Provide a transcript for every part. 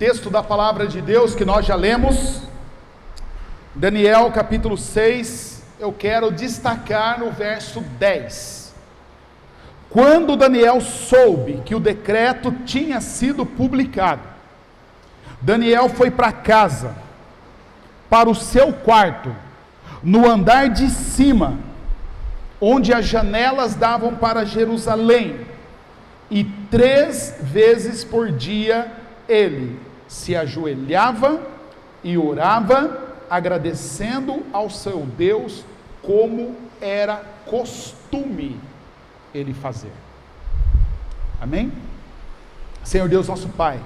Texto da palavra de Deus que nós já lemos, Daniel capítulo 6, eu quero destacar no verso 10. Quando Daniel soube que o decreto tinha sido publicado, Daniel foi para casa, para o seu quarto, no andar de cima, onde as janelas davam para Jerusalém, e 3 vezes por dia ele se ajoelhava e orava, agradecendo ao seu Deus, como era costume ele fazer. Amém? Senhor Deus nosso Pai,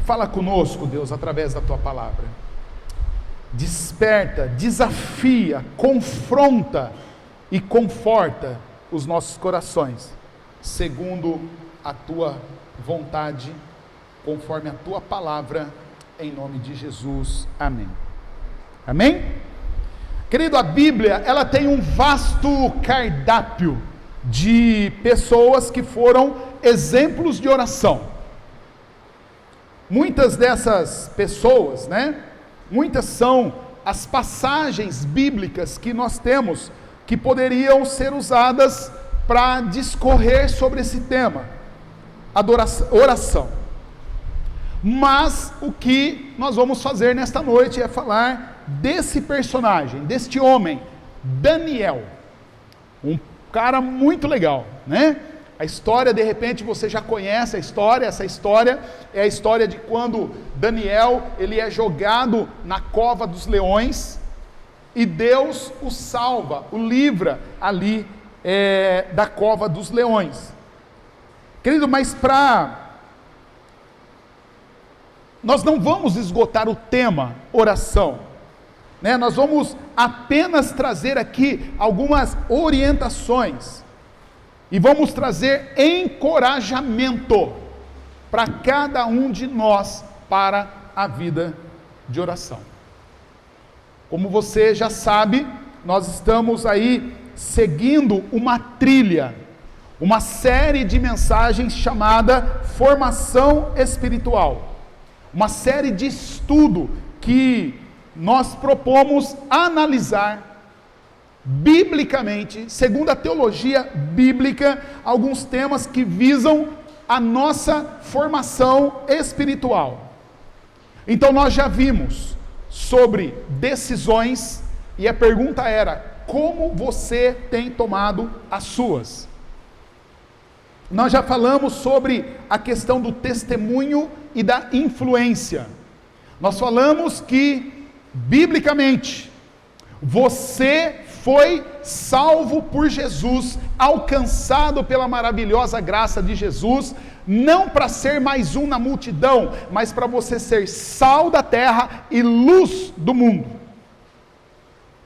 fala conosco, Deus, através da Tua palavra. Desperta, desafia, confronta e conforta os nossos corações, segundo a Tua vontade, conforme a Tua palavra, em nome de Jesus. Amém. Amém? Querido, a Bíblia, ela tem um vasto cardápio de pessoas que foram exemplos de oração. Muitas dessas pessoas, muitas são as passagens bíblicas que nós temos, que poderiam ser usadas para discorrer sobre esse tema, oração. Mas o que nós vamos fazer nesta noite é falar desse personagem, deste homem, Daniel, um cara muito legal, A história, de repente, você já conhece a história. Essa história é a história de quando Daniel, ele é jogado na cova dos leões, e Deus o salva, o livra ali da cova dos leões. Querido, mas nós não vamos esgotar o tema oração, nós vamos apenas trazer aqui algumas orientações, e vamos trazer encorajamento para cada um de nós para a vida de oração. Como você já sabe, nós estamos aí seguindo uma trilha, uma série de mensagens chamada Formação Espiritual, uma série de estudo que nós propomos analisar biblicamente, segundo a teologia bíblica, alguns temas que visam a nossa formação espiritual. Então nós já vimos sobre decisões, e a pergunta era: como você tem tomado as suas? Nós já falamos sobre a questão do testemunho e da influência. Nós falamos que, biblicamente, você foi salvo por Jesus, alcançado pela maravilhosa graça de Jesus, não para ser mais um na multidão, mas para você ser sal da terra e luz do mundo.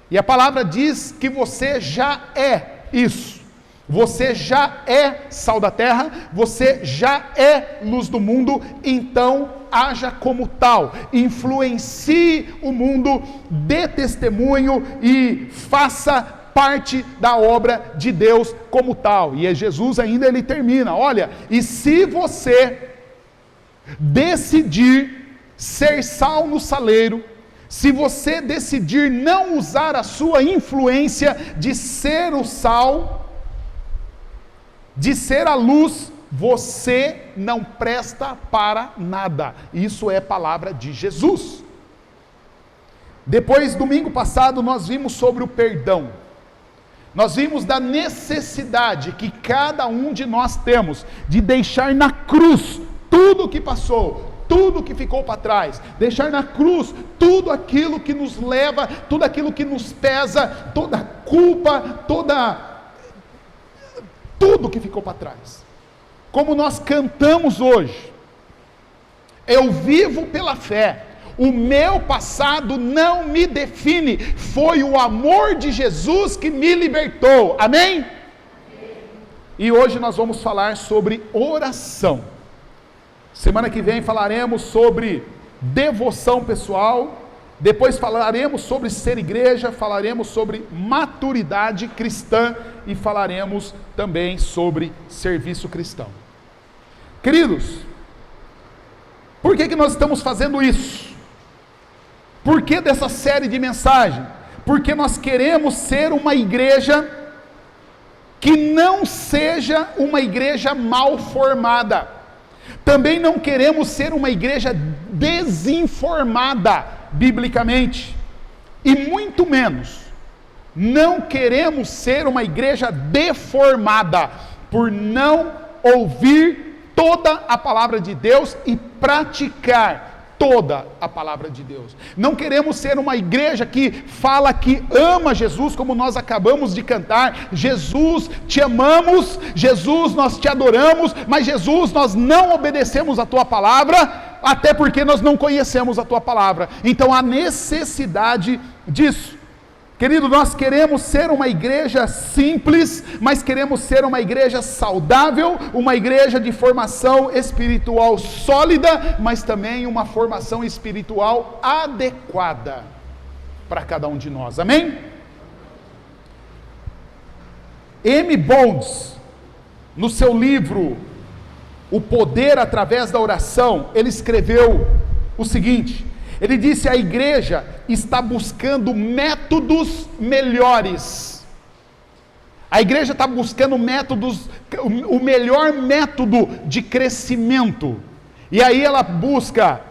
E a palavra diz que você já é isso. Você já é sal da terra, você já é luz do mundo, então haja como tal, influencie o mundo, dê testemunho e faça parte da obra de Deus como tal. E Jesus ainda ele termina, olha, e se você decidir ser sal no saleiro, se você decidir não usar a sua influência de ser o sal, de ser a luz, você não presta para nada. Isso é palavra de Jesus. Depois, domingo passado, nós vimos sobre o perdão. Nós vimos da necessidade que cada um de nós temos de deixar na cruz tudo o que passou, tudo que ficou para trás, deixar na cruz tudo aquilo que nos leva, tudo aquilo que nos pesa, toda culpa, tudo que ficou para trás. Como nós cantamos hoje, eu vivo pela fé, o meu passado não me define, foi o amor de Jesus que me libertou, amém? E hoje nós vamos falar sobre oração. Semana que vem falaremos sobre devoção pessoal, depois falaremos sobre ser igreja, falaremos sobre maturidade cristã e falaremos também sobre serviço cristão. Queridos, Por que nós estamos fazendo isso? Por que dessa série de mensagens? Porque nós queremos ser uma igreja que não seja uma igreja mal formada. Também não queremos ser uma igreja desinformada biblicamente. E muito menos, não queremos ser uma igreja deformada por não ouvir toda a palavra de Deus e praticar toda a palavra de Deus. Não queremos ser uma igreja que fala que ama Jesus, como nós acabamos de cantar. Jesus, te amamos, Jesus, nós te adoramos, mas Jesus, nós não obedecemos a tua palavra, até porque nós não conhecemos a tua palavra. Então há necessidade disso. Querido, nós queremos ser uma igreja simples, mas queremos ser uma igreja saudável, uma igreja de formação espiritual sólida, mas também uma formação espiritual adequada para cada um de nós, amém? M. Bonds, no seu livro O Poder através da Oração, ele escreveu o seguinte: ele disse: a igreja está buscando métodos melhores. A igreja está buscando métodos, o melhor método de crescimento. E aí ela busca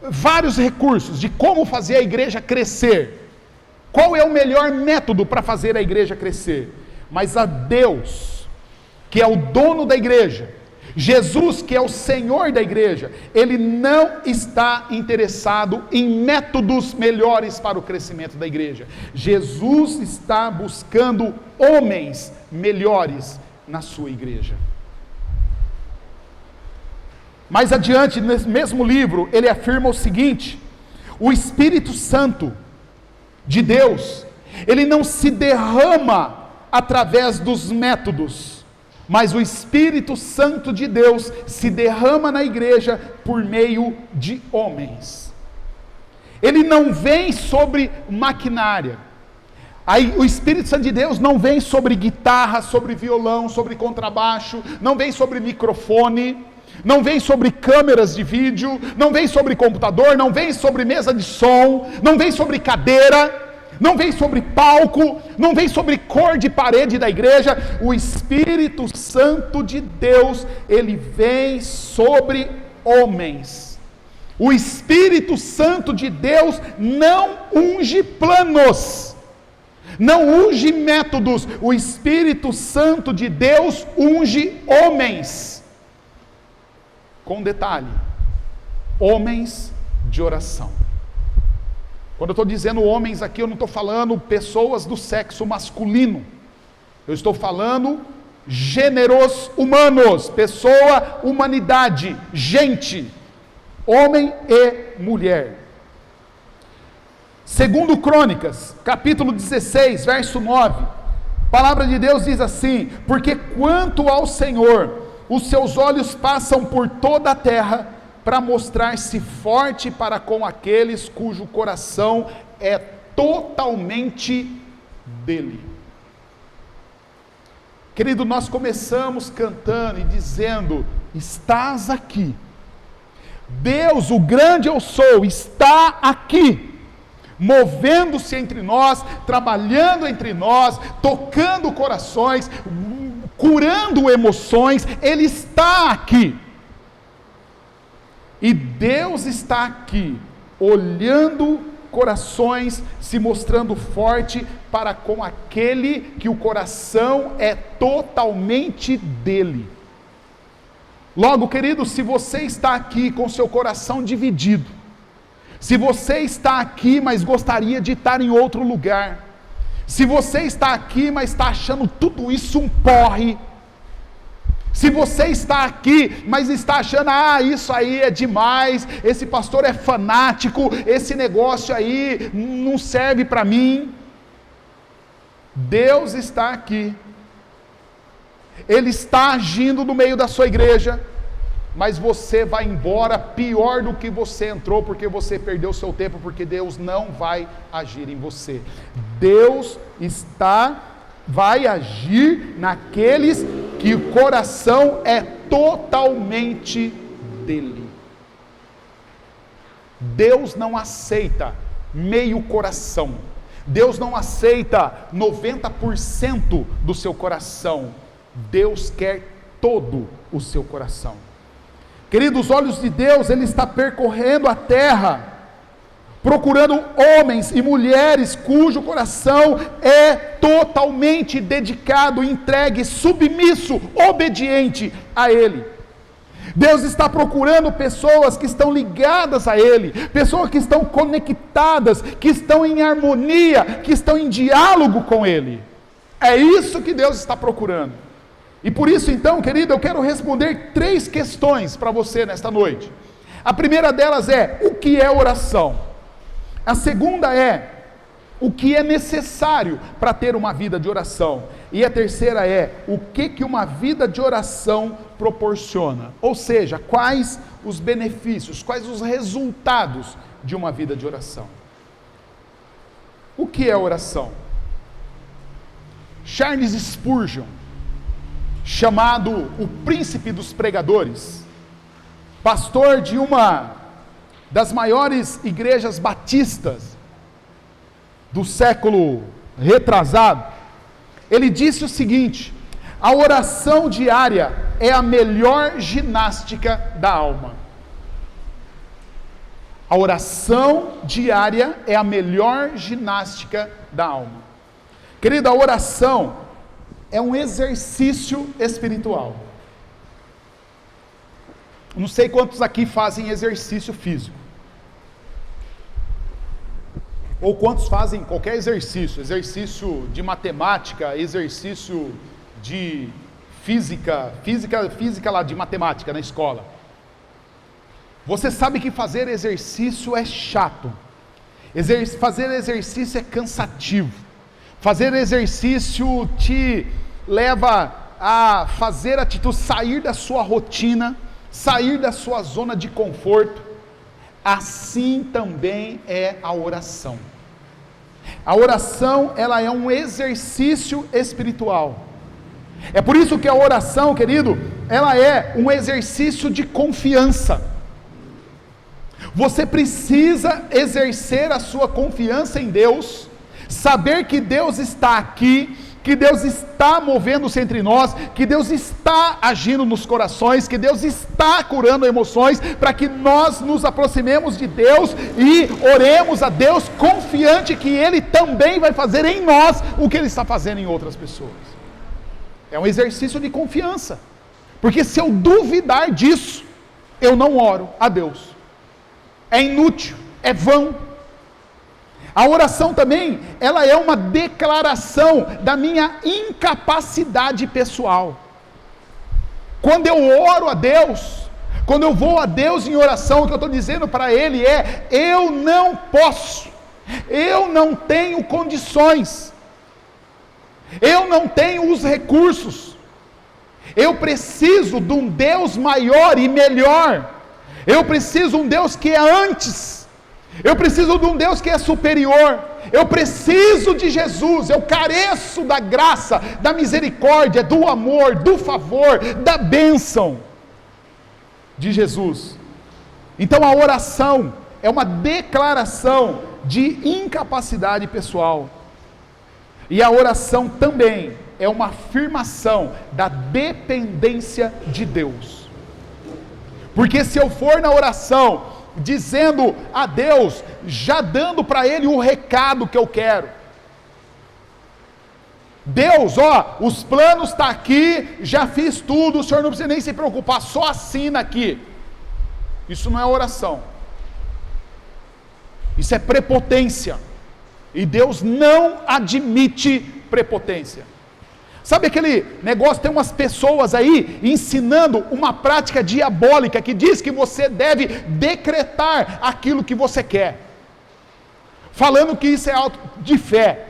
vários recursos de como fazer a igreja crescer. Qual é o melhor método para fazer a igreja crescer? Mas a Deus, que é o dono da igreja, Jesus, que é o Senhor da igreja, Ele não está interessado em métodos melhores para o crescimento da igreja. Jesus está buscando homens melhores na sua igreja. Mais adiante, nesse mesmo livro, ele afirma o seguinte: o Espírito Santo de Deus, ele não se derrama através dos métodos, mas o Espírito Santo de Deus se derrama na igreja por meio de homens. Ele não vem sobre maquinária. Aí, o Espírito Santo de Deus não vem sobre guitarra, sobre violão, sobre contrabaixo, não vem sobre microfone, não vem sobre câmeras de vídeo, não vem sobre computador, não vem sobre mesa de som, não vem sobre cadeira, não vem sobre palco, não vem sobre cor de parede da igreja. O Espírito Santo de Deus, ele vem sobre homens. O Espírito Santo de Deus não unge planos, não unge métodos. O Espírito Santo de Deus unge homens. Com detalhe: homens de oração. Quando eu estou dizendo homens aqui, eu não estou falando pessoas do sexo masculino. Eu estou falando gêneros humanos, pessoa, humanidade, gente, homem e mulher. Segundo Crônicas, capítulo 16, verso 9, a palavra de Deus diz assim: porque quanto ao Senhor, os seus olhos passam por toda a terra, para mostrar-se forte para com aqueles cujo coração é totalmente dele. Querido, nós começamos cantando e dizendo: estás aqui. Deus, o grande eu sou, está aqui, movendo-se entre nós, trabalhando entre nós, tocando corações, curando emoções. Ele está aqui. E Deus está aqui, olhando corações, se mostrando forte para com aquele que o coração é totalmente dele. Logo, querido, se você está aqui com seu coração dividido, se você está aqui, mas gostaria de estar em outro lugar, se você está aqui, mas está achando tudo isso um porre, se você está aqui, mas está achando: isso aí é demais, esse pastor é fanático, esse negócio aí não serve para mim. Deus está aqui, Ele está agindo no meio da sua igreja, mas você vai embora pior do que você entrou, porque você perdeu seu tempo, porque Deus não vai agir em você. Deus vai agir naqueles que o coração é totalmente dele. Deus não aceita meio coração. Deus não aceita 90% do seu coração. Deus quer todo o seu coração. Queridos, os olhos de Deus, Ele está percorrendo a terra, procurando homens e mulheres cujo coração é totalmente dedicado, entregue, submisso, obediente a Ele. Deus está procurando pessoas que estão ligadas a Ele, pessoas que estão conectadas, que estão em harmonia, que estão em diálogo com Ele. É isso que Deus está procurando. E por isso então, querido, eu quero responder 3 questões para você nesta noite. A primeira delas é: o que é oração? A segunda é: o que é necessário para ter uma vida de oração? E a terceira é: o que uma vida de oração proporciona? Ou seja, quais os benefícios, quais os resultados de uma vida de oração? O que é oração? Charles Spurgeon, chamado o príncipe dos pregadores, pastor de uma das maiores igrejas batistas do século retrasado, ele disse o seguinte: a oração diária é a melhor ginástica da alma. A oração diária é a melhor ginástica da alma. Querido, a oração é um exercício espiritual. Não sei quantos aqui fazem exercício físico, ou quantos fazem qualquer exercício de matemática, exercício de física lá de matemática na escola. Você sabe que fazer exercício é chato, fazer exercício é cansativo, fazer exercício te leva a fazer atitude, sair da sua rotina, sair da sua zona de conforto. Assim também é a oração. A oração, ela é um exercício espiritual. É por isso que a oração, querido, ela é um exercício de confiança. Você precisa exercer a sua confiança em Deus, saber que Deus está aqui, que Deus está movendo-se entre nós, que Deus está agindo nos corações, que Deus está curando emoções, para que nós nos aproximemos de Deus e oremos a Deus confiante que Ele também vai fazer em nós o que Ele está fazendo em outras pessoas. É um exercício de confiança, porque se eu duvidar disso, eu não oro a Deus. É inútil, é vão. A oração também, ela é uma declaração da minha incapacidade pessoal. Quando eu oro a Deus, quando eu vou a Deus em oração, o que eu estou dizendo para Ele é: eu não posso, eu não tenho condições, eu não tenho os recursos, eu preciso de um Deus maior e melhor, eu preciso de um Deus que é antes, eu preciso de um Deus que é superior, eu preciso de Jesus, eu careço da graça, da misericórdia, do amor, do favor, da bênção de Jesus. Então a oração é uma declaração de incapacidade pessoal, e a oração também é uma afirmação da dependência de Deus, porque se eu for na oração dizendo a Deus, já dando para Ele o recado que eu quero: Deus, ó, os planos estão aqui, já fiz tudo, o Senhor não precisa nem se preocupar, só assina aqui. Isso não é oração, isso é prepotência, e Deus não admite prepotência. Sabe aquele negócio, tem umas pessoas aí ensinando uma prática diabólica que diz que você deve decretar aquilo que você quer, falando que isso é alto de fé.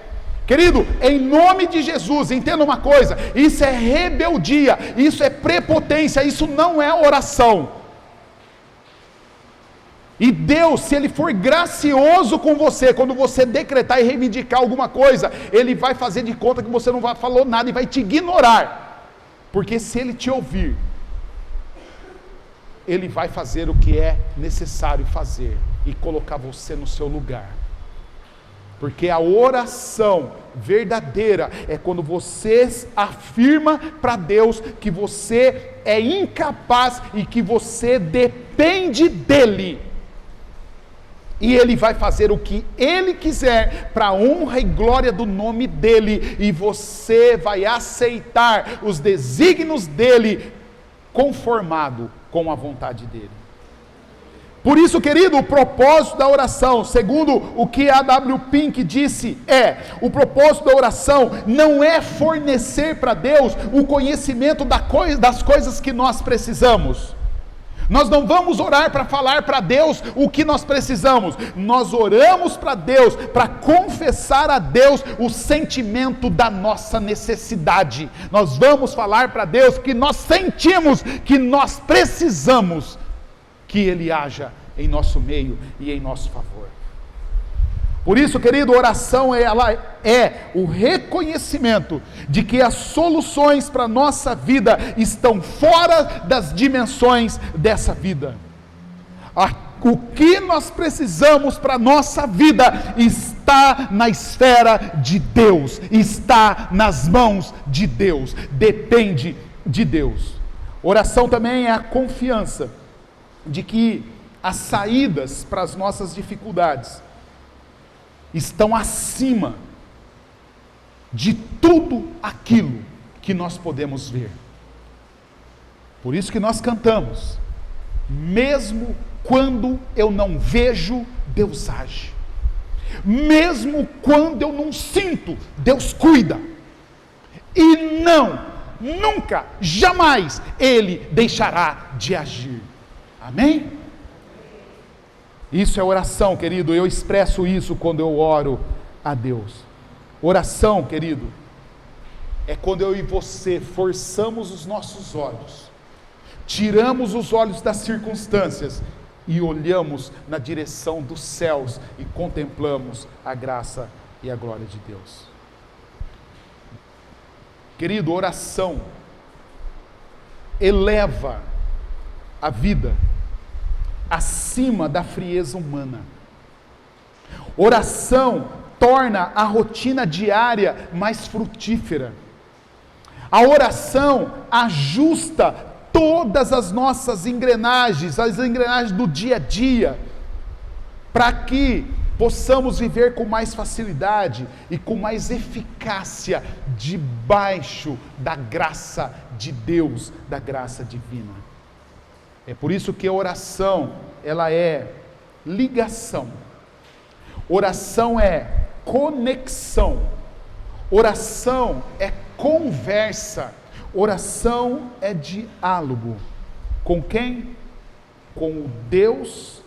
Querido, em nome de Jesus, entenda uma coisa: isso é rebeldia, isso é prepotência, isso não é oração. E Deus, se Ele for gracioso com você, quando você decretar e reivindicar alguma coisa, Ele vai fazer de conta que você não falou nada e vai te ignorar, porque se Ele te ouvir, Ele vai fazer o que é necessário fazer e colocar você no seu lugar. Porque a oração verdadeira é quando você afirma para Deus que você é incapaz e que você depende dEle. E Ele vai fazer o que Ele quiser para a honra e glória do nome dEle. E você vai aceitar os desígnios dEle conformado com a vontade dEle. Por isso, querido, o propósito da oração, segundo o que a W. Pink disse, o propósito da oração não é fornecer para Deus o conhecimento das coisas que nós precisamos. Nós não vamos orar para falar para Deus o que nós precisamos. Nós oramos para Deus, para confessar a Deus o sentimento da nossa necessidade. Nós vamos falar para Deus que nós sentimos que nós precisamos que Ele haja em nosso meio e em nosso favor. Por isso, querido, a oração ela é o reconhecimento de que as soluções para a nossa vida estão fora das dimensões dessa vida. O que nós precisamos para a nossa vida está na esfera de Deus, está nas mãos de Deus, depende de Deus. Oração também é a confiança de que as saídas para as nossas dificuldades estão acima de tudo aquilo que nós podemos ver. Por isso que nós cantamos, mesmo quando eu não vejo, Deus age. Mesmo quando eu não sinto, Deus cuida. E nunca, jamais Ele deixará de agir. Amém? Isso é oração, querido. Eu expresso isso quando eu oro a Deus. Oração, querido, é quando eu e você forçamos os nossos olhos, tiramos os olhos das circunstâncias e olhamos na direção dos céus e contemplamos a graça e a glória de Deus. Querido, oração eleva a vida acima da frieza humana. Oração torna a rotina diária mais frutífera. A oração ajusta todas as nossas engrenagens, as engrenagens do dia a dia, para que possamos viver com mais facilidade e com mais eficácia debaixo da graça de Deus, da graça divina. É por isso que a oração, ela é ligação. Oração é conexão. Oração é conversa. Oração é diálogo. Com quem? Com o Deus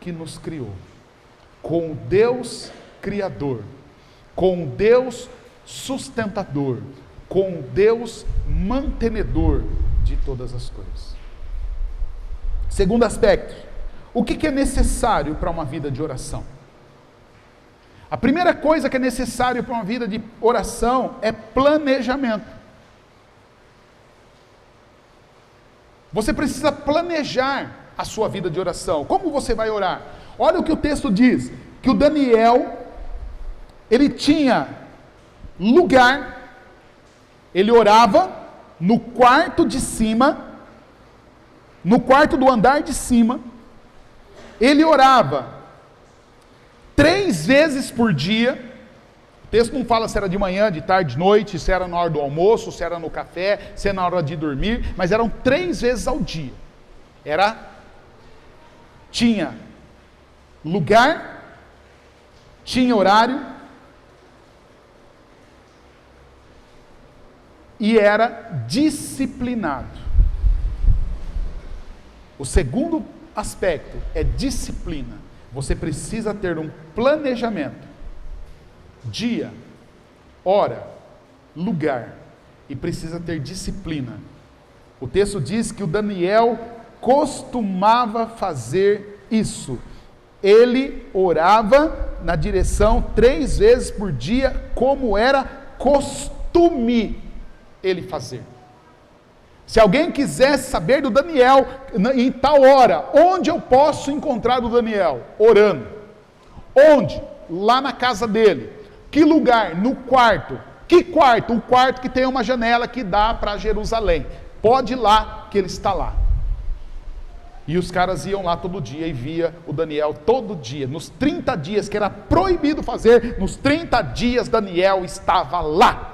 que nos criou. Com o Deus criador. Com o Deus sustentador. Com o Deus mantenedor de todas as coisas. Segundo aspecto, o que é necessário para uma vida de oração? A primeira coisa que é necessário para uma vida de oração é planejamento. Você precisa planejar a sua vida de oração. Como você vai orar? Olha o que o texto diz, que o Daniel, ele tinha lugar, ele orava no quarto de cima, no quarto do andar de cima, ele orava 3 vezes por dia. O texto não fala se era de manhã, de tarde, de noite, se era na hora do almoço, se era no café, se era na hora de dormir, mas eram 3 vezes ao dia. Tinha lugar, tinha horário, e era disciplinado. O segundo aspecto é disciplina. Você precisa ter um planejamento, dia, hora, lugar, e precisa ter disciplina. O texto diz que o Daniel costumava fazer isso. Ele orava na direção 3 vezes por dia, como era costume ele fazer. Se alguém quiser saber do Daniel, em tal hora, onde eu posso encontrar o Daniel? Orando. Onde? Lá na casa dele. Que lugar? No quarto. Que quarto? Um quarto que tem uma janela que dá para Jerusalém. Pode ir lá, que ele está lá. E os caras iam lá todo dia e via o Daniel todo dia. Nos 30 dias que era proibido fazer, nos 30 dias Daniel estava lá.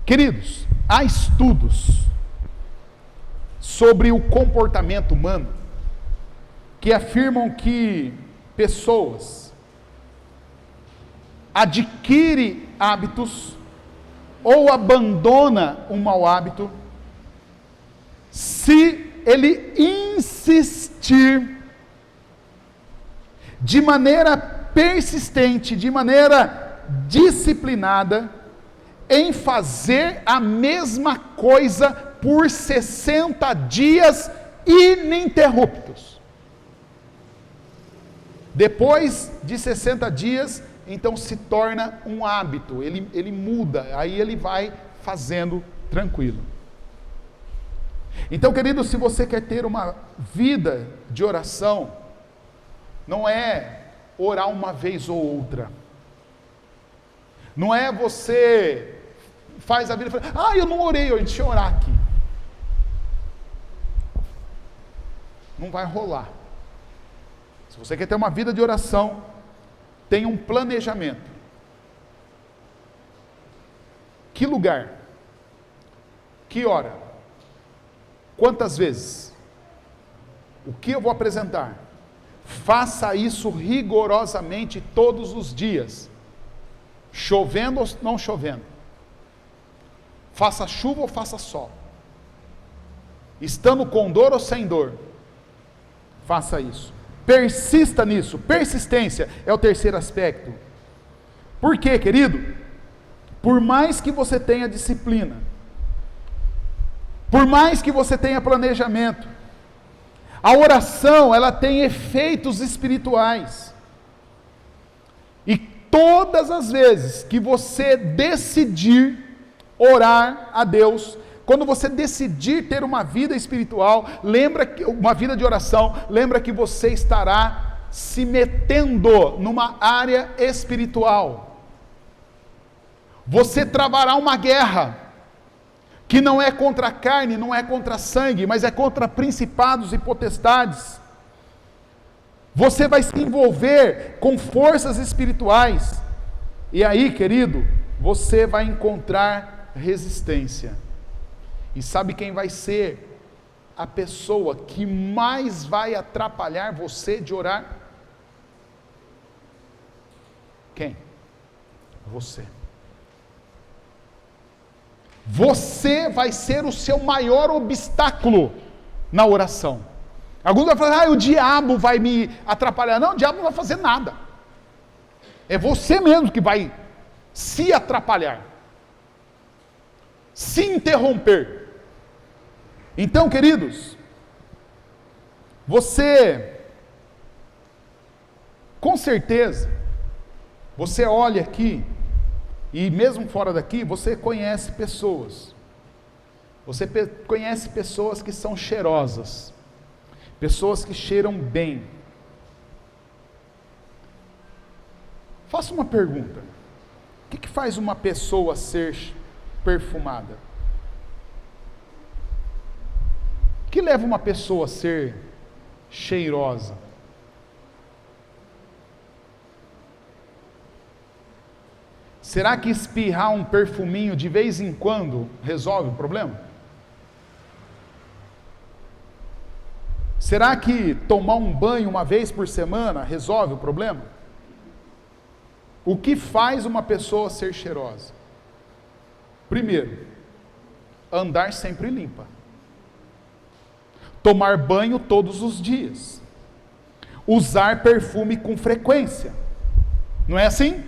Queridos, há estudos sobre o comportamento humano que afirmam que pessoas adquirem hábitos ou abandona um mau hábito se ele insistir de maneira persistente, de maneira disciplinada, em fazer a mesma coisa por 60 dias ininterruptos. Depois de 60 dias, então se torna um hábito, ele muda, aí ele vai fazendo tranquilo. Então, querido, se você quer ter uma vida de oração, não é orar uma vez ou outra, não é você faz a vida e fala, eu não orei hoje, deixa eu orar aqui. Não vai rolar. Se você quer ter uma vida de oração, tenha um planejamento. Que lugar? Que hora? Quantas vezes? O que eu vou apresentar? Faça isso rigorosamente todos os dias. Chovendo ou não chovendo. Faça chuva ou faça sol. Estando com dor ou sem dor. Faça isso. Persista nisso. Persistência é o terceiro aspecto. Por quê, querido? Por mais que você tenha disciplina, por mais que você tenha planejamento, a oração, ela tem efeitos espirituais. E todas as vezes que você decidir orar a Deus, quando você decidir ter uma vida espiritual, lembra que uma vida de oração, lembra que você estará se metendo numa área espiritual. Você travará uma guerra que não é contra a carne, não é contra sangue, mas é contra principados e potestades. Você vai se envolver com forças espirituais. E aí, querido, você vai encontrar resistência. E sabe quem vai ser a pessoa que mais vai atrapalhar você de orar? Quem? Você. Você vai ser o seu maior obstáculo na oração. Alguns vão falar, o diabo vai me atrapalhar. Não, o diabo não vai fazer nada. É você mesmo que vai se atrapalhar, se interromper. Então, queridos, você, com certeza, você olha aqui, e mesmo fora daqui, você conhece pessoas. Você conhece pessoas que são cheirosas. Pessoas que cheiram bem. Faça uma pergunta. O que faz uma pessoa ser perfumada? O que leva uma pessoa a ser cheirosa? Será que espirrar um perfuminho de vez em quando resolve o problema? Será que tomar um banho uma vez por semana resolve o problema? O que faz uma pessoa ser cheirosa? Primeiro, andar sempre limpa. Tomar banho todos os dias. Usar perfume com frequência. Não é assim?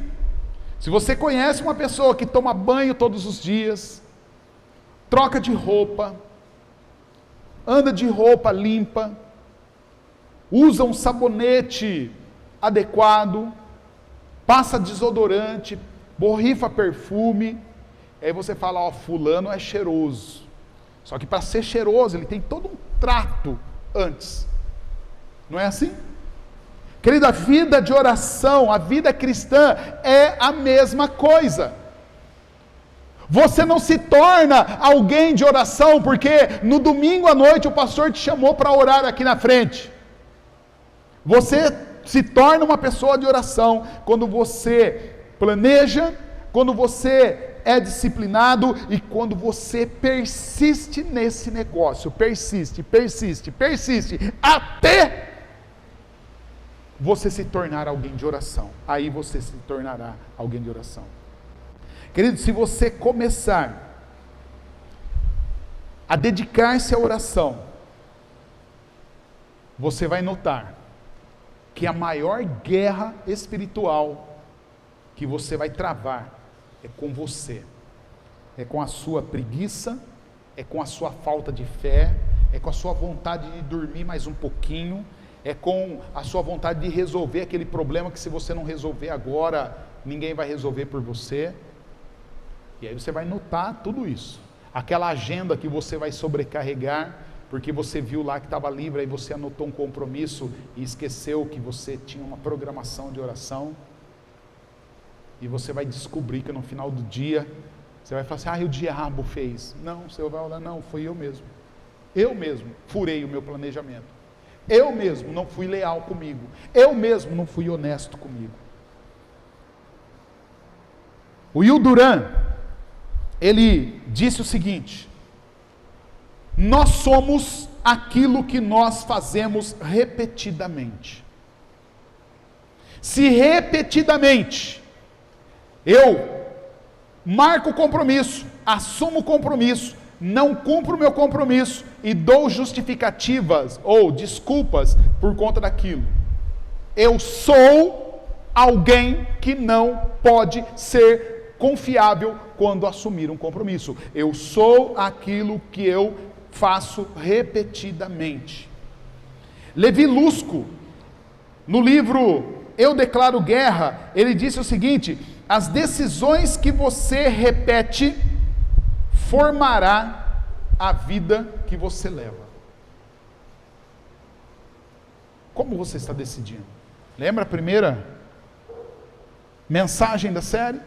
Se você conhece uma pessoa que toma banho todos os dias, troca de roupa, anda de roupa limpa, usa um sabonete adequado, passa desodorante, borrifa perfume, aí você fala, ó, fulano é cheiroso. Só que para ser cheiroso, ele tem todo um trato antes. Não é assim? Querido, a vida de oração, a vida cristã é a mesma coisa. Você não se torna alguém de oração porque no domingo à noite o pastor te chamou para orar aqui na frente. Você se torna uma pessoa de oração quando você planeja, quando você é disciplinado e quando você persiste nesse negócio, persiste, até você se tornar alguém de oração. Aí você se tornará alguém de oração. Querido, se você começar a dedicar-se à oração, você vai notar que a maior guerra espiritual que você vai travar é com você, é com a sua preguiça, é com a sua falta de fé, é com a sua vontade de dormir mais um pouquinho, é com a sua vontade de resolver aquele problema que se você não resolver agora, ninguém vai resolver por você. E aí você vai notar tudo isso. Aquela agenda que você vai sobrecarregar, porque você viu lá que estava livre, aí você anotou um compromisso e esqueceu que você tinha uma programação de oração. E você vai descobrir que no final do dia, você vai falar assim, o diabo fez. Não, você vai falar, não, foi eu mesmo. Eu mesmo furei o meu planejamento. Eu mesmo não fui leal comigo. Eu mesmo não fui honesto comigo. O Will Durant, ele disse o seguinte: nós somos aquilo que nós fazemos repetidamente. Se repetidamente eu marco o compromisso, assumo o compromisso, não cumpro o meu compromisso e dou justificativas ou desculpas por conta daquilo, eu sou alguém que não pode ser confiável quando assumir um compromisso. Eu sou aquilo que eu faço repetidamente. Levi Lusco, no livro Eu Declaro Guerra, ele disse o seguinte: as decisões que você repete formará a vida que você leva. Como você está decidindo? Lembra a primeira mensagem da série?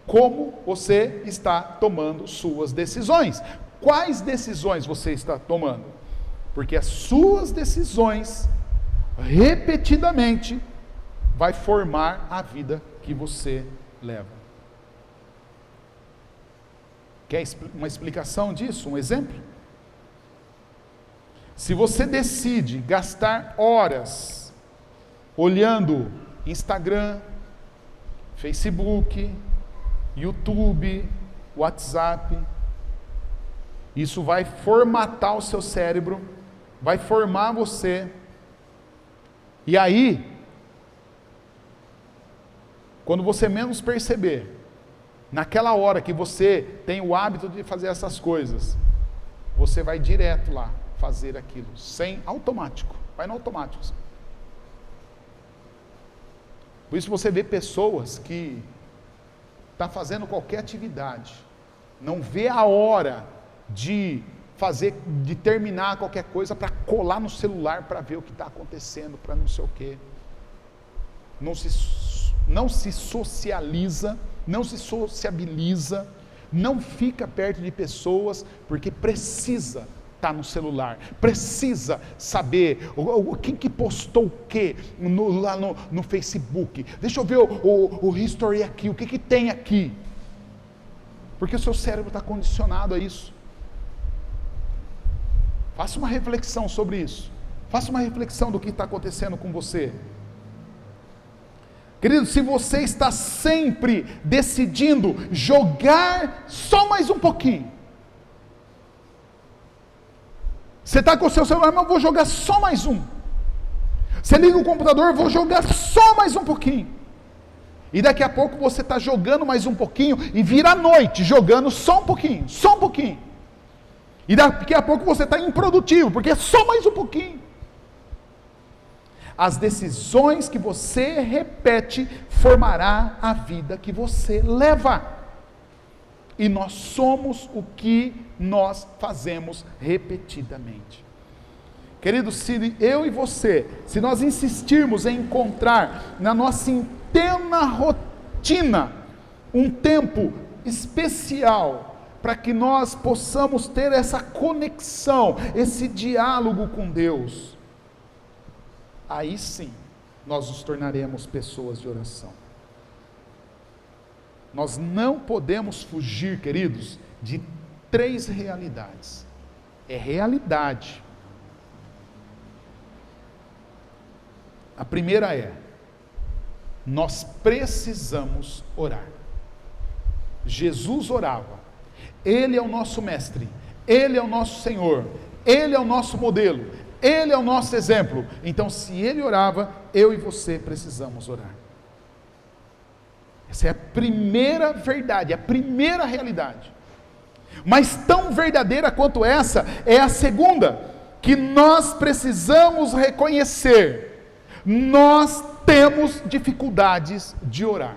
Como você está tomando suas decisões? Quais decisões você está tomando? Porque as suas decisões, repetidamente, vai formar a vida que você leva. Quer uma explicação disso? Um exemplo? Se você decide gastar horas olhando Instagram, Facebook, YouTube, WhatsApp, isso vai formatar o seu cérebro, vai formar você, e aí, quando você menos perceber, naquela hora que você tem o hábito de fazer essas coisas, você vai direto lá fazer aquilo, sem automático, vai no automático. Por isso você vê pessoas que está fazendo qualquer atividade, não vê a hora de terminar qualquer coisa para colar no celular para ver o que está acontecendo, para não sei o quê. Não se socializa, não se sociabiliza, não fica perto de pessoas, porque precisa estar no celular, precisa saber quem que postou o que lá no Facebook, deixa eu ver o history aqui, o que tem aqui, porque o seu cérebro está condicionado a isso. Faça uma reflexão sobre isso, faça uma reflexão do que está acontecendo com você. Querido, se você está sempre decidindo jogar só mais um pouquinho, você está com o seu celular, mas eu vou jogar só mais um. Você liga o computador, eu vou jogar só mais um pouquinho. E daqui a pouco você está jogando mais um pouquinho e vira a noite jogando só um pouquinho, só um pouquinho. E daqui a pouco você está improdutivo, porque é só mais um pouquinho. As decisões que você repete formará a vida que você leva. E nós somos o que nós fazemos repetidamente. Queridos, se eu e você, se nós insistirmos em encontrar na nossa interna rotina um tempo especial para que nós possamos ter essa conexão, esse diálogo com Deus, aí sim nós nos tornaremos pessoas de oração. Nós não podemos fugir, queridos, de 3 realidades. É realidade. A primeira é: nós precisamos orar. Jesus orava. Ele é o nosso mestre. Ele é o nosso Senhor. Ele é o nosso modelo. Ele é o nosso exemplo. Então, se ele orava, eu e você precisamos orar. Essa é a primeira verdade, a primeira realidade. Mas tão verdadeira quanto essa é a segunda, que nós precisamos reconhecer: nós temos dificuldades de orar.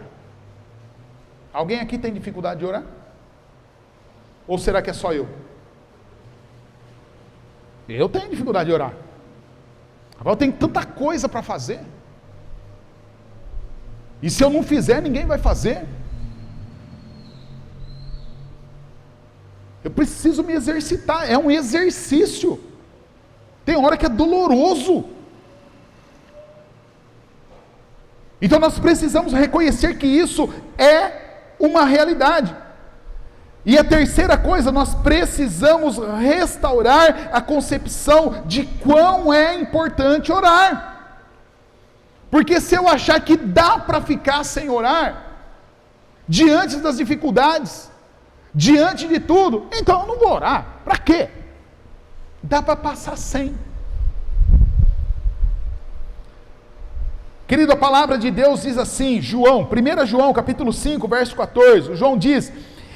Alguém aqui tem dificuldade de orar? Ou será que é só eu? Eu tenho dificuldade de orar. Eu tenho tanta coisa para fazer. E se eu não fizer, ninguém vai fazer. Eu preciso me exercitar. É um exercício. Tem hora que é doloroso. Então nós precisamos reconhecer que isso é uma realidade. E a terceira coisa, nós precisamos restaurar a concepção de quão é importante orar. Porque se eu achar que dá para ficar sem orar, diante das dificuldades, diante de tudo, então eu não vou orar. Para quê? Dá para passar sem. Querido, a palavra de Deus diz assim, 1 João capítulo 5, verso 14, o João diz: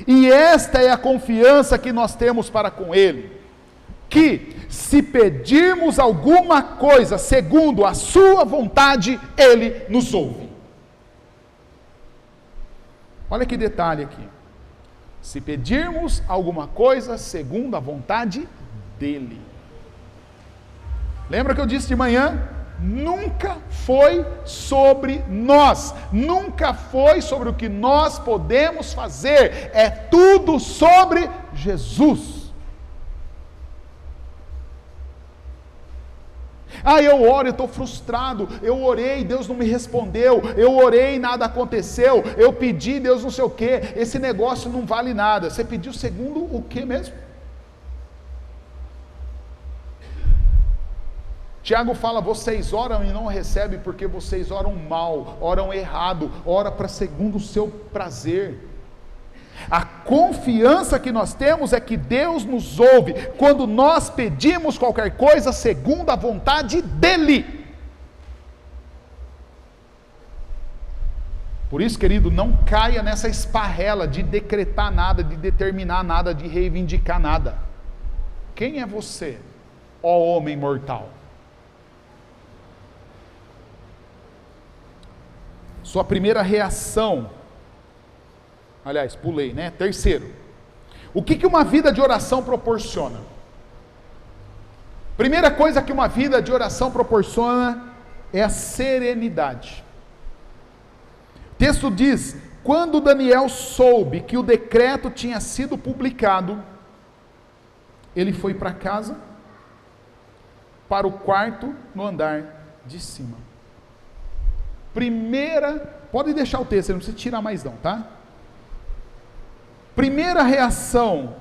e esta é a confiança que nós temos para com Ele, que se pedirmos alguma coisa segundo a sua vontade, Ele nos ouve. Olha que detalhe aqui. Se pedirmos alguma coisa segundo a vontade dEle. Lembra que eu disse de manhã? Nunca foi sobre nós, nunca foi sobre o que nós podemos fazer, é tudo sobre Jesus. Eu oro, eu estou frustrado, eu orei, Deus não me respondeu, eu orei, nada aconteceu, eu pedi, Deus não sei o que, esse negócio não vale nada. Você pediu segundo o que mesmo? Tiago fala: vocês oram e não recebem porque vocês oram mal, oram errado, oram para segundo o seu prazer. A confiança que nós temos é que Deus nos ouve quando nós pedimos qualquer coisa segundo a vontade dEle. Por isso, querido, não caia nessa esparrela de decretar nada, de determinar nada, de reivindicar nada. Quem é você, ó homem mortal? Sua primeira reação, aliás, pulei, né? Terceiro, o que uma vida de oração proporciona? Primeira coisa que uma vida de oração proporciona é a serenidade. O texto diz: quando Daniel soube que o decreto tinha sido publicado, ele foi para casa, para o quarto no andar de cima. Pode deixar o texto, não precisa tirar mais não, tá? Primeira reação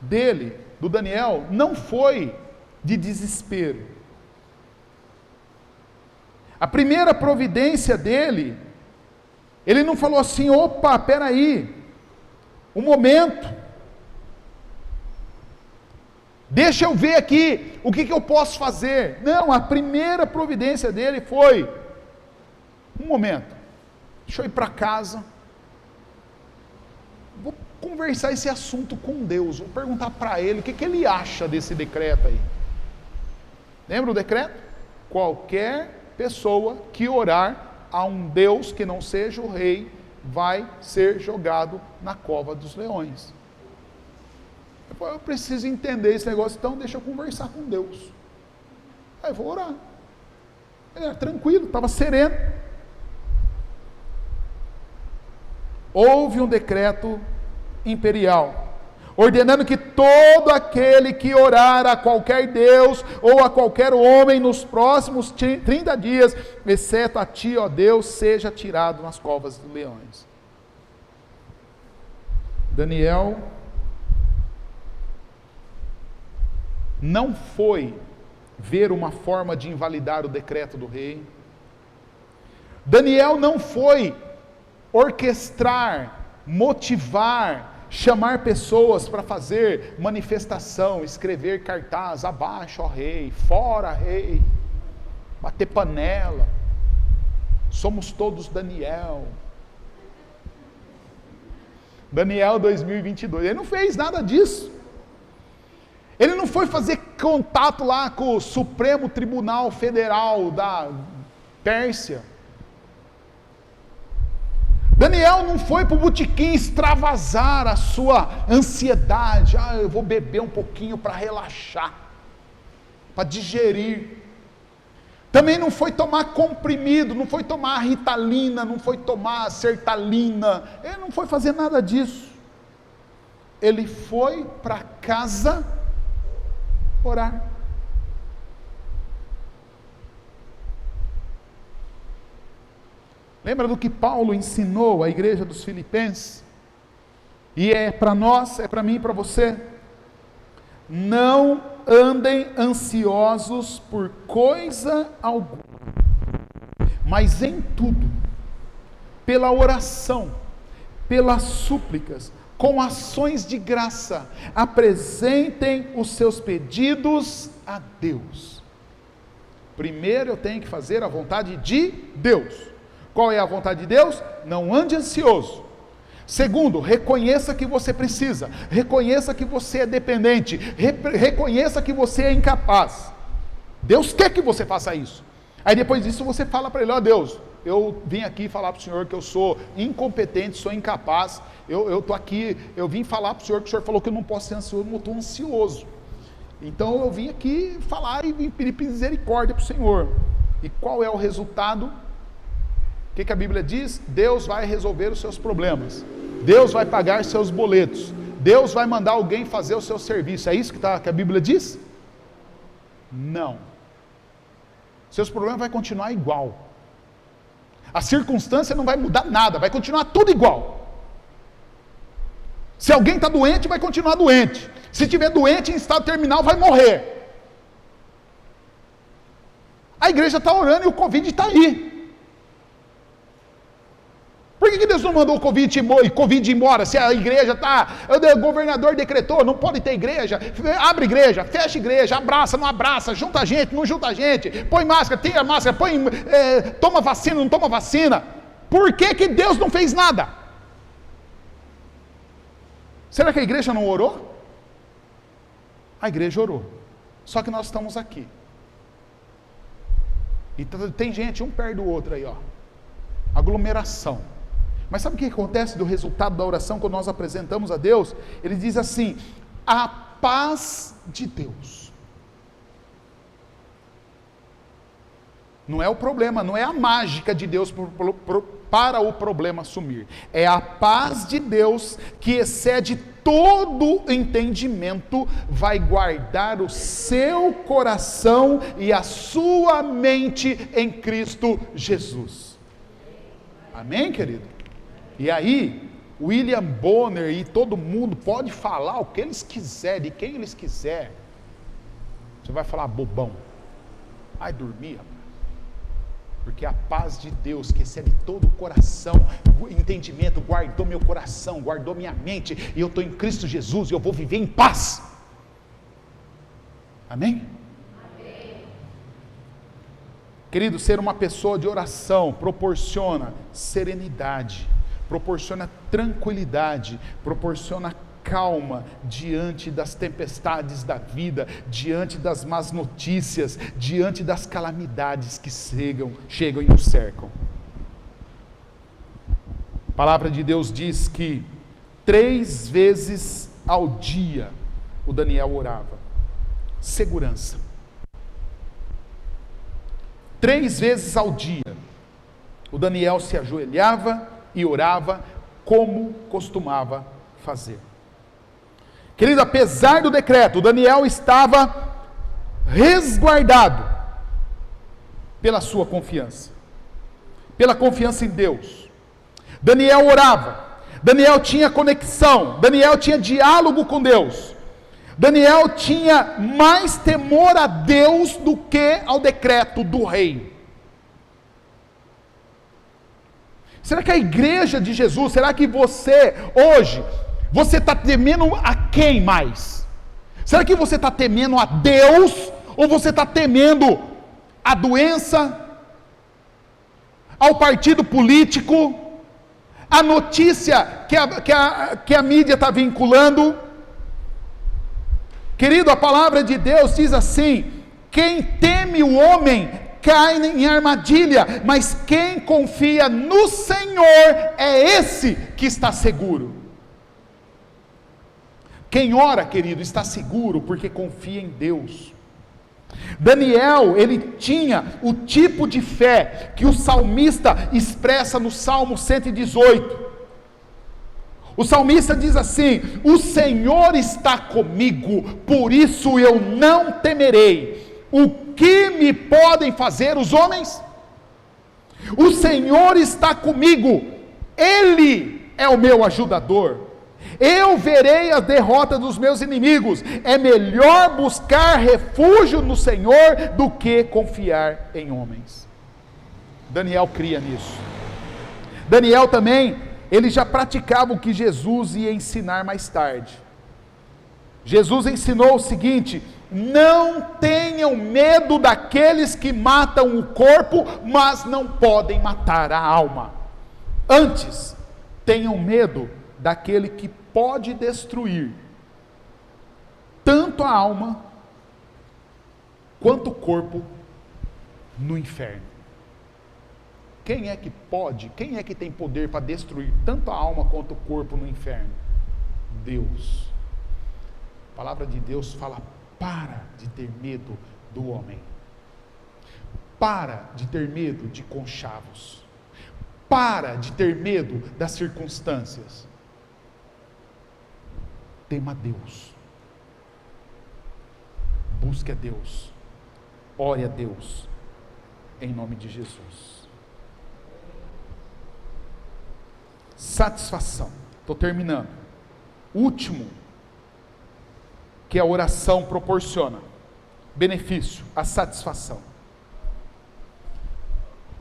dele, do Daniel, não foi de desespero. A primeira providência dele, ele não falou assim: opa, peraí, um momento, deixa eu ver aqui, o que eu posso fazer. Não, a primeira providência dele foi: um momento, deixa eu ir para casa, vou conversar esse assunto com Deus, vou perguntar para Ele o que Ele acha desse decreto aí. Lembra o decreto? Qualquer pessoa que orar a um Deus que não seja o rei, vai ser jogado na cova dos leões. Eu preciso entender esse negócio, então deixa eu conversar com Deus. Aí eu vou orar. Ele era tranquilo, estava sereno. Houve um decreto imperial, ordenando que todo aquele que orar a qualquer Deus ou a qualquer homem nos próximos 30 dias, exceto a ti, ó Deus, seja tirado nas covas dos leões. Daniel não foi ver uma forma de invalidar o decreto do rei. Daniel não foi orquestrar, motivar, chamar pessoas para fazer manifestação, escrever cartaz, abaixo ó rei, fora rei, bater panela, somos todos Daniel. Daniel 2022, ele não fez nada disso. Ele não foi fazer contato lá com o Supremo Tribunal Federal da Pérsia. Daniel não foi para o botequim extravasar a sua ansiedade. Eu vou beber um pouquinho para relaxar, para digerir. Também não foi tomar comprimido, não foi tomar ritalina, não foi tomar sertalina. Ele não foi fazer nada disso. Ele foi para casa orar. Lembra do que Paulo ensinou à igreja dos Filipenses? E é para nós, é para mim e para você. Não andem ansiosos por coisa alguma, mas em tudo, pela oração, pelas súplicas, com ações de graça, apresentem os seus pedidos a Deus. Primeiro eu tenho que fazer a vontade de Deus. Qual é a vontade de Deus? Não ande ansioso. Segundo, reconheça que você precisa, reconheça que você é dependente, reconheça que você é incapaz. Deus quer que você faça isso. Aí depois disso você fala para ele: ó Deus, eu vim aqui falar para o Senhor que eu sou incompetente, sou incapaz, eu estou aqui, eu vim falar para o Senhor falou que eu não posso ser ansioso, eu estou ansioso. Então eu vim aqui falar e vim pedir misericórdia para o Senhor. E qual é o resultado? O que a Bíblia diz? Deus vai resolver os seus problemas, Deus vai pagar seus boletos, Deus vai mandar alguém fazer o seu serviço. É isso que a Bíblia diz? Não. Seus problemas vão continuar igual, a circunstância não vai mudar nada, vai continuar tudo igual. Se alguém está doente, vai continuar doente. Se estiver doente em estado terminal, vai morrer. A igreja está orando e o Covid está aí. Por que Deus não mandou o Covid ir embora? Se a igreja está, o governador decretou, não pode ter igreja, abre igreja, fecha igreja, abraça, não abraça, junta gente, não junta gente, põe máscara, tira máscara, toma vacina, não toma vacina. Por que Deus não fez nada? Será que a igreja não orou? A igreja orou, só que nós estamos aqui. E tem gente um perto do outro aí, ó, aglomeração. Mas sabe o que acontece do resultado da oração quando nós apresentamos a Deus? Ele diz assim: a paz de Deus. Não é o problema, não é a mágica de Deus para o problema sumir. É a paz de Deus que excede todo entendimento, vai guardar o seu coração e a sua mente em Cristo Jesus. Amém, querido? E aí, William Bonner e todo mundo pode falar o que eles quiserem, de quem eles quiserem. Você vai falar bobão. Vai dormir, rapaz. Porque a paz de Deus, que excede todo o coração, o entendimento, guardou meu coração, guardou minha mente, e eu estou em Cristo Jesus, e eu vou viver em paz. Amém? Querido, ser uma pessoa de oração proporciona serenidade, proporciona tranquilidade, proporciona calma diante das tempestades da vida, diante das más notícias, diante das calamidades que chegam e nos cercam. A palavra de Deus diz que 3 vezes ao dia o Daniel orava. Segurança. 3 vezes ao dia o Daniel se ajoelhava e orava como costumava fazer. Querido, apesar do decreto, Daniel estava resguardado pela sua confiança, pela confiança em Deus. Daniel orava, Daniel tinha conexão, Daniel tinha diálogo com Deus, Daniel tinha mais temor a Deus do que ao decreto do rei. Será que a igreja de Jesus, será que você, hoje, você está temendo a quem mais? Será que você está temendo a Deus, ou você está temendo a doença, ao partido político, a notícia que a mídia está vinculando? Querido, a palavra de Deus diz assim: quem teme o homem cai em armadilha, mas quem confia no Senhor é esse que está seguro. Quem ora, querido, está seguro porque confia em Deus. Daniel, ele tinha o tipo de fé que o salmista expressa no Salmo 118. O salmista diz assim: o Senhor está comigo, por isso eu não temerei. O que me podem fazer os homens? O Senhor está comigo, Ele é o meu ajudador. Eu verei a derrota dos meus inimigos. É melhor buscar refúgio no Senhor do que confiar em homens. Daniel cria nisso. Daniel também, ele já praticava o que Jesus ia ensinar mais tarde. Jesus ensinou o seguinte: não tenham medo daqueles que matam o corpo, mas não podem matar a alma. Antes, tenham medo daquele que pode destruir tanto a alma quanto o corpo no inferno. Quem é que pode, quem é que tem poder para destruir tanto a alma quanto o corpo no inferno? Deus. A palavra de Deus fala: para de ter medo do homem, para de ter medo de conchavos, para de ter medo das circunstâncias. Tema a Deus, busque a Deus, ore a Deus, em nome de Jesus. Satisfação, estou terminando. Último, que a oração proporciona, benefício, a satisfação.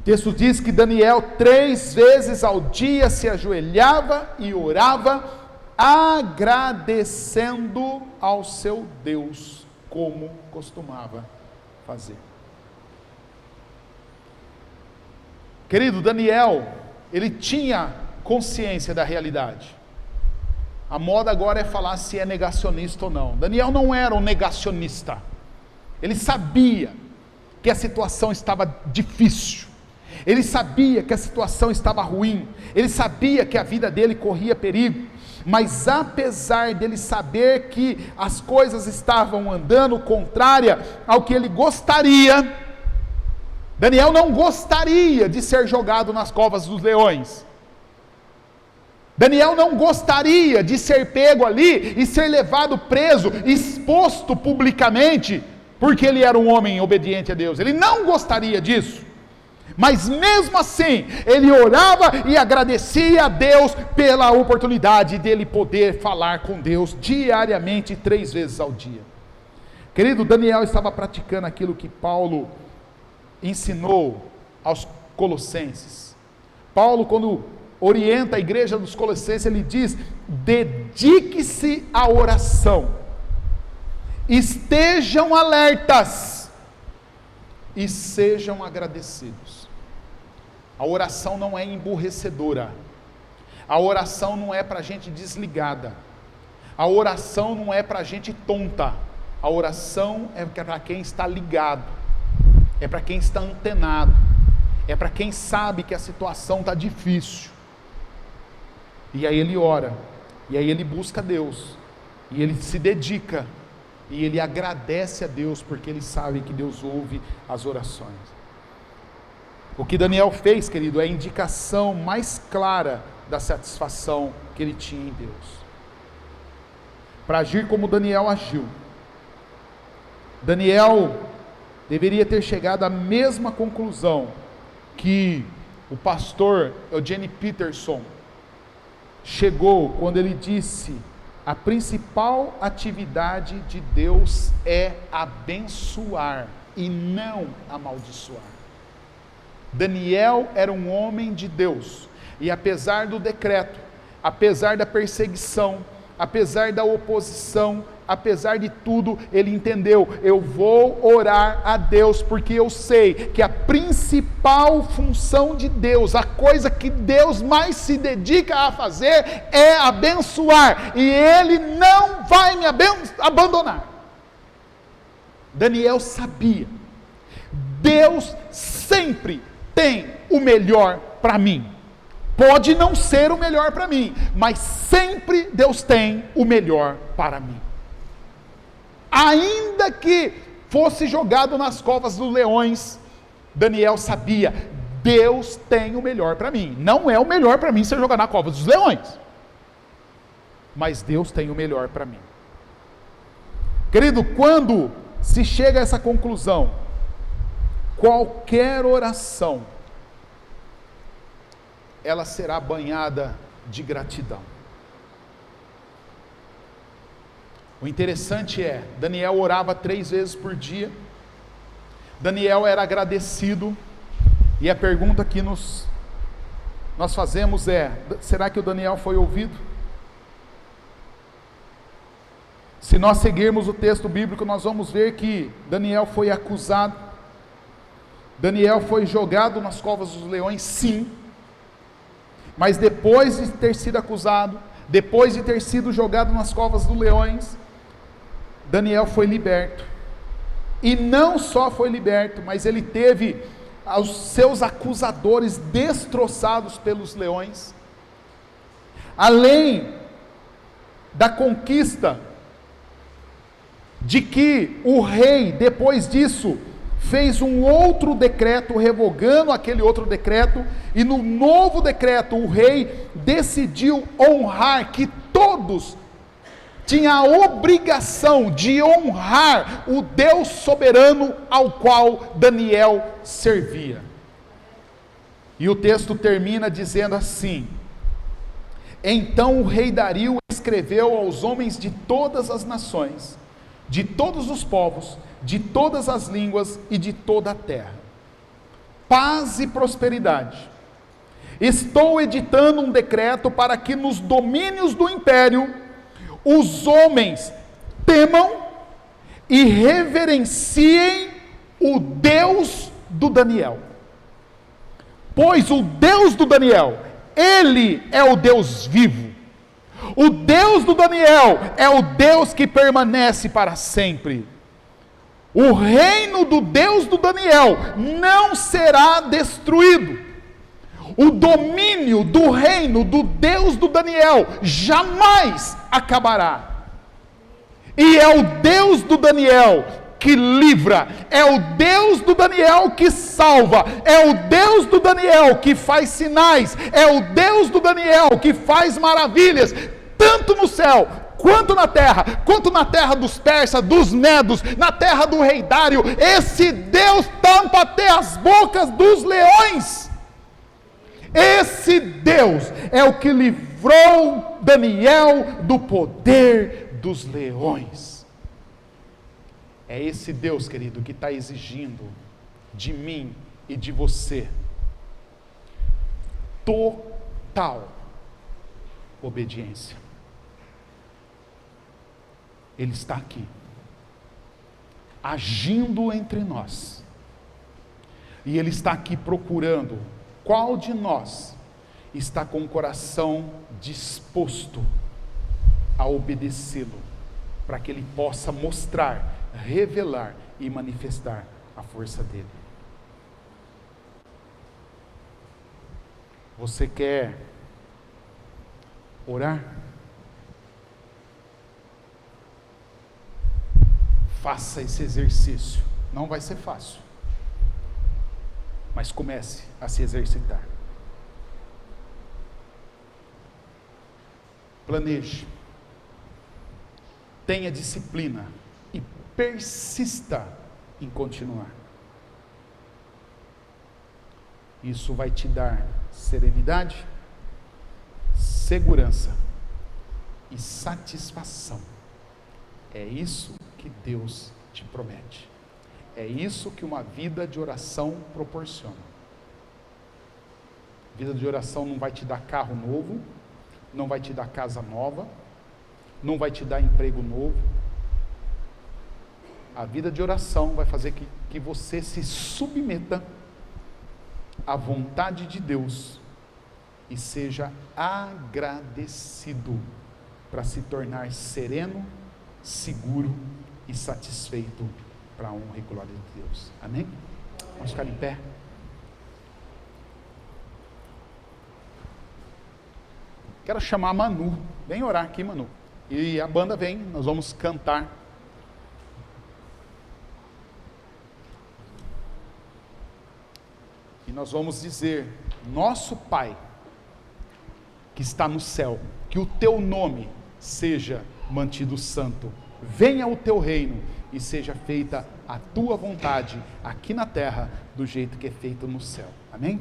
O texto diz que Daniel 3 vezes ao dia se ajoelhava e orava, agradecendo ao seu Deus, como costumava fazer. Querido, Daniel, ele tinha consciência da realidade. A moda agora é falar se é negacionista ou não. Daniel não era um negacionista. Ele sabia que a situação estava difícil. Ele sabia que a situação estava ruim. Ele sabia que a vida dele corria perigo. Mas apesar dele saber que as coisas estavam andando contrária ao que ele gostaria, Daniel não gostaria de ser jogado nas covas dos leões. Daniel não gostaria de ser pego ali e ser levado preso, exposto publicamente, porque ele era um homem obediente a Deus. Ele não gostaria disso. Mas mesmo assim, ele orava e agradecia a Deus pela oportunidade dele poder falar com Deus diariamente, 3 vezes ao dia. Querido, Daniel estava praticando aquilo que Paulo ensinou aos Colossenses. Paulo, quando orienta a igreja dos Colossenses, ele diz: dedique-se à oração, estejam alertas e sejam agradecidos. A oração não é emburrecedora, a oração não é para gente desligada, a oração não é para gente tonta, a oração é para quem está ligado, é para quem está antenado, é para quem sabe que a situação está difícil. E aí ele ora, e aí ele busca Deus, e ele se dedica, e ele agradece a Deus, porque ele sabe que Deus ouve as orações. O que Daniel fez, querido, é a indicação mais clara da satisfação que ele tinha em Deus. Para agir como Daniel agiu, Daniel deveria ter chegado à mesma conclusão que o pastor Eugene Peterson chegou quando ele disse: a principal atividade de Deus é abençoar e não amaldiçoar. Daniel era um homem de Deus, e apesar do decreto, apesar da perseguição, apesar da oposição, apesar de tudo, ele entendeu: eu vou orar a Deus, porque eu sei que a principal função de Deus, a coisa que Deus mais se dedica a fazer, é abençoar, e Ele não vai me abandonar. Daniel sabia, Deus sempre tem o melhor para mim. Pode não ser o melhor para mim, mas sempre Deus tem o melhor para mim. Ainda que fosse jogado nas covas dos leões, Daniel sabia: Deus tem o melhor para mim. Não é o melhor para mim ser jogado na cova dos leões, mas Deus tem o melhor para mim. Querido, quando se chega a essa conclusão, qualquer oração, ela será banhada de gratidão. O interessante é, Daniel orava 3 vezes por dia, Daniel era agradecido, e a pergunta que nós fazemos é: será que o Daniel foi ouvido? Se nós seguirmos o texto bíblico, nós vamos ver que Daniel foi acusado, Daniel foi jogado nas covas dos leões, sim, mas depois de ter sido acusado, depois de ter sido jogado nas covas dos leões, Daniel foi liberto. E não só foi liberto, mas ele teve os seus acusadores destroçados pelos leões. Além da conquista de que o rei, depois disso, fez um outro decreto revogando aquele outro decreto, e no novo decreto o rei decidiu honrar, que todos tinham a obrigação de honrar o Deus soberano ao qual Daniel servia. E o texto termina dizendo assim: então o rei Dario escreveu aos homens de todas as nações, de todos os povos, de todas as línguas e de toda a terra: paz e prosperidade. Estou editando um decreto para que nos domínios do império os homens temam e reverenciem o Deus do Daniel. Pois o Deus do Daniel, Ele é o Deus vivo. O Deus do Daniel é o Deus que permanece para sempre. O reino do Deus do Daniel não será destruído. O domínio do reino do Deus do Daniel jamais acabará. E é o Deus do Daniel que livra, é o Deus do Daniel que salva, é o Deus do Daniel que faz sinais, é o Deus do Daniel que faz maravilhas, tanto no céu quanto na terra dos persas, dos medos, na terra do rei Dário. Esse Deus tampa até as bocas dos leões. Esse Deus é o que livrou Daniel do poder dos leões. É esse Deus, querido, que está exigindo de mim e de você total obediência. Ele está aqui, agindo entre nós, e Ele está aqui procurando qual de nós está com o coração disposto a obedecê-lo, para que Ele possa mostrar, revelar e manifestar a força dEle. Você quer Orar. Faça esse exercício. Não vai ser fácil, mas comece a se exercitar. Planeje. Tenha disciplina e persista em continuar. Isso vai te dar serenidade, segurança e satisfação. É isso que Deus te promete. É isso que uma vida de oração proporciona. Vida de oração não vai te dar carro novo, não vai te dar casa nova, não vai te dar emprego novo. A vida de oração vai fazer que você se submeta à vontade de Deus e seja agradecido para se tornar sereno, seguro e satisfeito para a honra e glória de Deus. Amém? Vamos ficar em pé. Quero chamar a Manu. Vem orar aqui, Manu. E a banda vem, nós vamos cantar. E nós vamos dizer: nosso Pai, que está no céu, que o teu nome seja mantido santo. Venha o teu reino e seja feita a tua vontade aqui na terra, do jeito que é feito no céu. Amém?